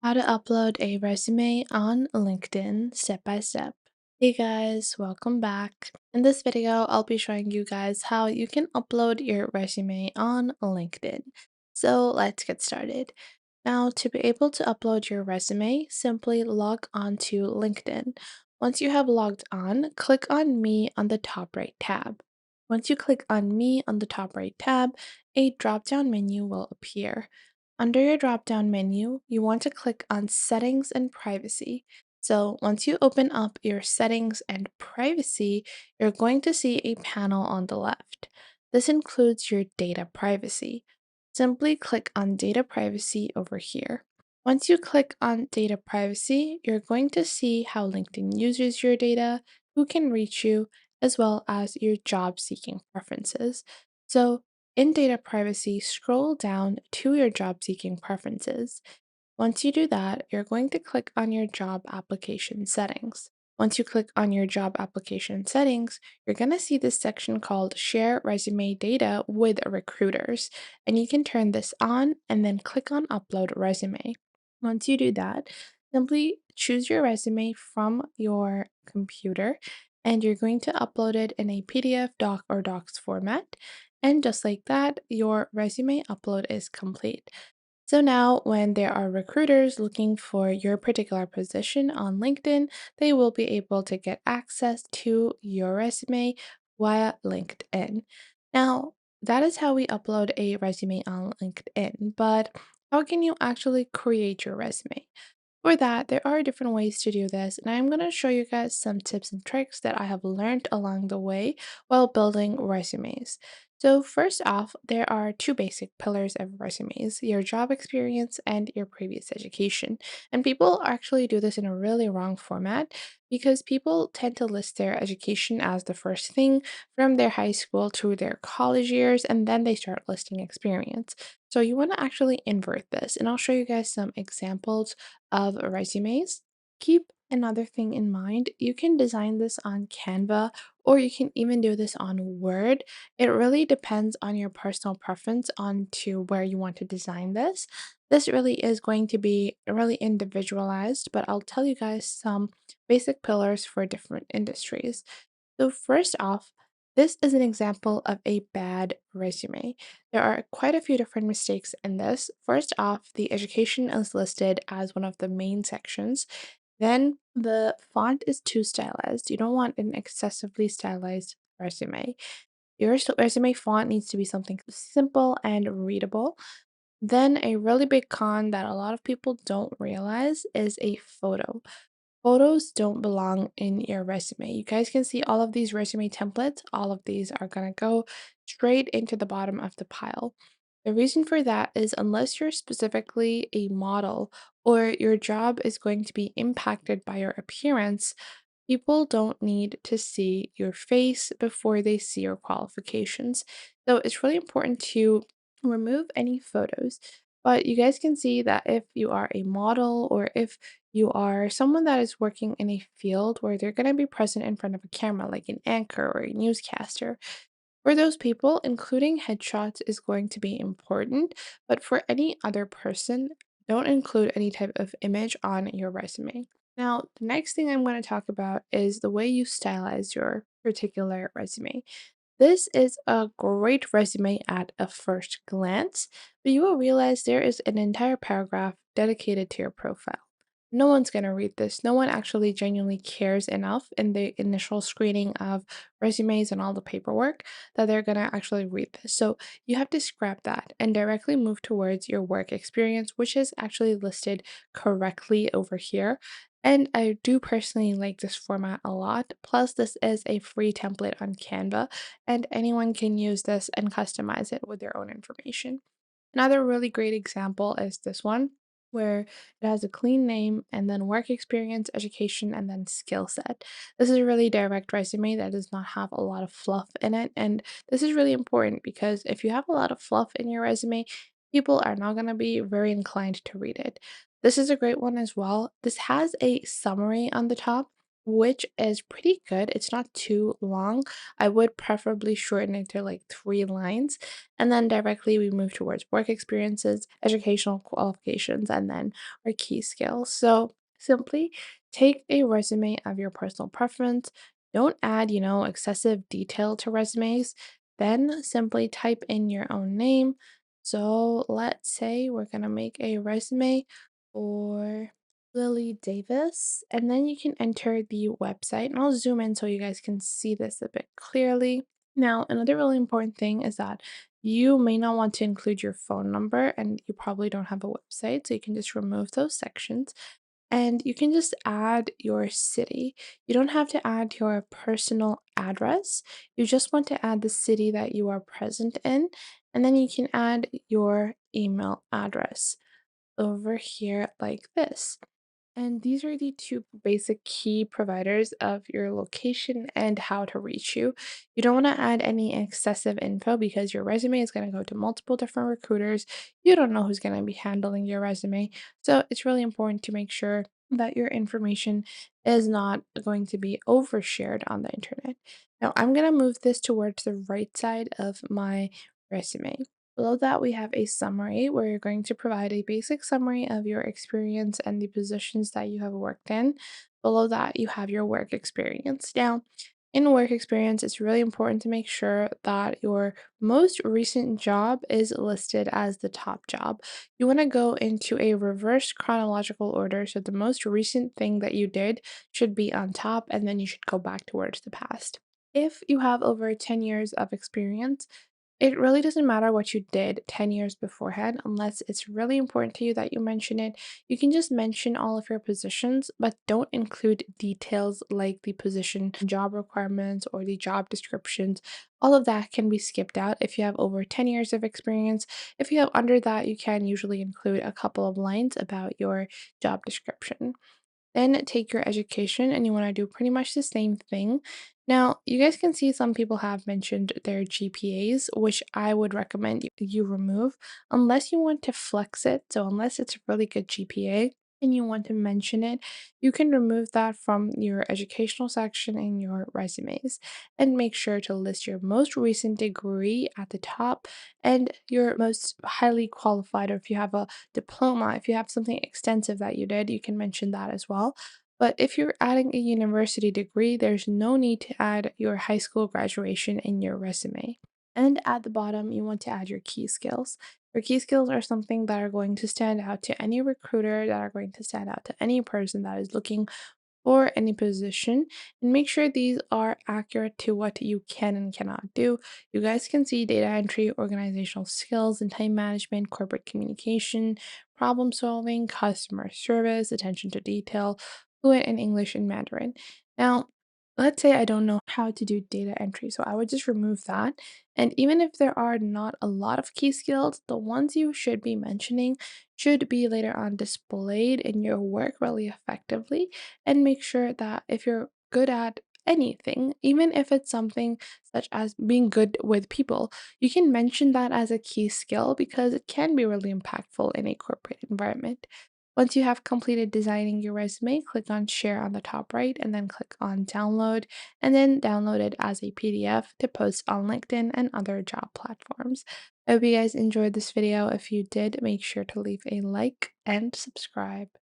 How to upload a resume on LinkedIn step by step. Hey guys, welcome back. In this video, I'll be showing you guys how you can upload your resume on LinkedIn. So let's get started. Now, to be able to upload your resume, simply log on to LinkedIn. Once you have logged on, click on Me on the top right tab. Once you click on Me on the top right tab, a drop-down menu will appear. Under your drop-down menu, you want to click on Settings and Privacy. So once you open up your Settings and Privacy, you're going to see a panel on the left. This includes your data privacy. Simply click on Data Privacy over here. Once you click on Data Privacy, you're going to see how LinkedIn uses your data, who can reach you, as well as your job seeking preferences. So in data privacy, scroll down to your job seeking preferences. Once you do that, you're going to click on your job application settings. Once you click on your job application settings, you're going to see this section called Share Resume Data with Recruiters. And you can turn this on and then click on Upload Resume. Once you do that, simply choose your resume from your computer and you're going to upload it in a PDF, doc, or docs format. And just like that, your resume upload is complete. So now, when there are recruiters looking for your particular position on LinkedIn, they will be able to get access to your resume via LinkedIn. Now, that is how we upload a resume on LinkedIn, but how can you actually create your resume? For that, there are different ways to do this, and I'm going to show you guys some tips and tricks that I have learned along the way while building resumes. So, first off, there are two basic pillars of resumes: your job experience and your previous education. And people actually do this in a really wrong format because people tend to list their education as the first thing from their high school to their college years, and then they start listing experience. So, you want to actually invert this, and I'll show you guys some examples of resumes. Keep another thing in mind. You can design this on Canva or you can even do this on Word. It really depends on your personal preference on to where you want to design this. This really is going to be really individualized, but I'll tell you guys some basic pillars for different industries. So, first off, this is an example of a bad resume. There are quite a few different mistakes in this. First off, the education is listed as one of the main sections. Then the font is too stylized. You don't want an excessively stylized resume. Your resume font needs to be something simple and readable. Then, a really big con that a lot of people don't realize is a photo. Photos don't belong in your resume. You guys can see all of these resume templates. All of these are going to go straight into the bottom of the pile. The reason for that is unless you're specifically a model or your job is going to be impacted by your appearance, people don't need to see your face before they see your qualifications. So it's really important to remove any photos. But you guys can see that if you are a model or if you are someone that is working in a field where they're going to be present in front of a camera, like an anchor or a newscaster, for those people, including headshots is going to be important. But for any other person, don't include any type of image on your resume. Now, the next thing I'm going to talk about is the way you stylize your particular resume. This is a great resume at a first glance, but you will realize there is an entire paragraph dedicated to your profile. No one's going to read this. No one actually genuinely cares enough in the initial screening of resumes and all the paperwork that they're going to actually read this. So you have to scrap that and directly move towards your work experience, which is actually listed correctly over here. And I do personally like this format a lot. Plus, this is a free template on Canva and anyone can use this and customize it with their own information. Another really great example is this one, where it has a clean name and then work experience, education, and then skill set. This is a really direct resume that does not have a lot of fluff in it. And this is really important because if you have a lot of fluff in your resume, people are not going to be very inclined to read it. This is a great one as well. This has a summary on the top. which is pretty good. It's not too long. I would preferably shorten it to like 3 lines. And then directly we move towards work experiences, educational qualifications, and then our key skills. So simply take a resume of your personal preference. Don't add, excessive detail to resumes. Then simply type in your own name. So let's say we're going to make a resume for Lily Davis, and then you can enter the website, and I'll zoom in so you guys can see this a bit clearly. Now, another really important thing is that you may not want to include your phone number, and you probably don't have a website, so you can just remove those sections. And you can just add your city. You don't have to add your personal address. You just want to add the city that you are present in, and then you can add your email address over here like this. And these are the two basic key providers of your location and how to reach you. You don't want to add any excessive info because your resume is going to go to multiple different recruiters. You don't know who's going to be handling your resume. So it's really important to make sure that your information is not going to be overshared on the internet. Now, I'm going to move this towards the right side of my resume. Below that, we have a summary where you're going to provide a basic summary of your experience and the positions that you have worked in. Below that, you have your work experience. Now, in work experience, it's really important to make sure that your most recent job is listed as the top job. You want to go into a reverse chronological order. So the most recent thing that you did should be on top, and then you should go back towards the past. If you have over 10 years of experience, it really doesn't matter what you did 10 years beforehand unless it's really important to you that you mention it. You can just mention all of your positions, but don't include details like the position, job requirements, or the job descriptions. All of that can be skipped out if you have over 10 years of experience. If you have under that, you can usually include a couple of lines about your job description. Then take your education and you want to do pretty much the same thing. Now, you guys can see some people have mentioned their GPAs, which I would recommend you remove unless you want to flex it. So, unless it's a really good GPA and you want to mention it, you can remove that from your educational section in your resumes and make sure to list your most recent degree at the top and your most highly qualified, or if you have a diploma, if you have something extensive that you did, you can mention that as well. But if you're adding a university degree, there's no need to add your high school graduation in your resume. And at the bottom, you want to add your key skills. Your key skills are something that are going to stand out to any recruiter, that are going to stand out to any person that is looking or any position, and make sure these are accurate to what you can and cannot do. You guys can see data entry, organizational skills, and time management, corporate communication, problem solving, customer service, attention to detail, fluent in English and Mandarin. Now, let's say I don't know how to do data entry, so I would just remove that. And even if there are not a lot of key skills, the ones you should be mentioning should be later on displayed in your work really effectively, and make sure that if you're good at anything, even if it's something such as being good with people, you can mention that as a key skill because it can be really impactful in a corporate environment. Once you have completed designing your resume, click on share on the top right and then click on download, and then download it as a PDF to post on LinkedIn and other job platforms. I hope you guys enjoyed this video. If you did, make sure to leave a like and subscribe.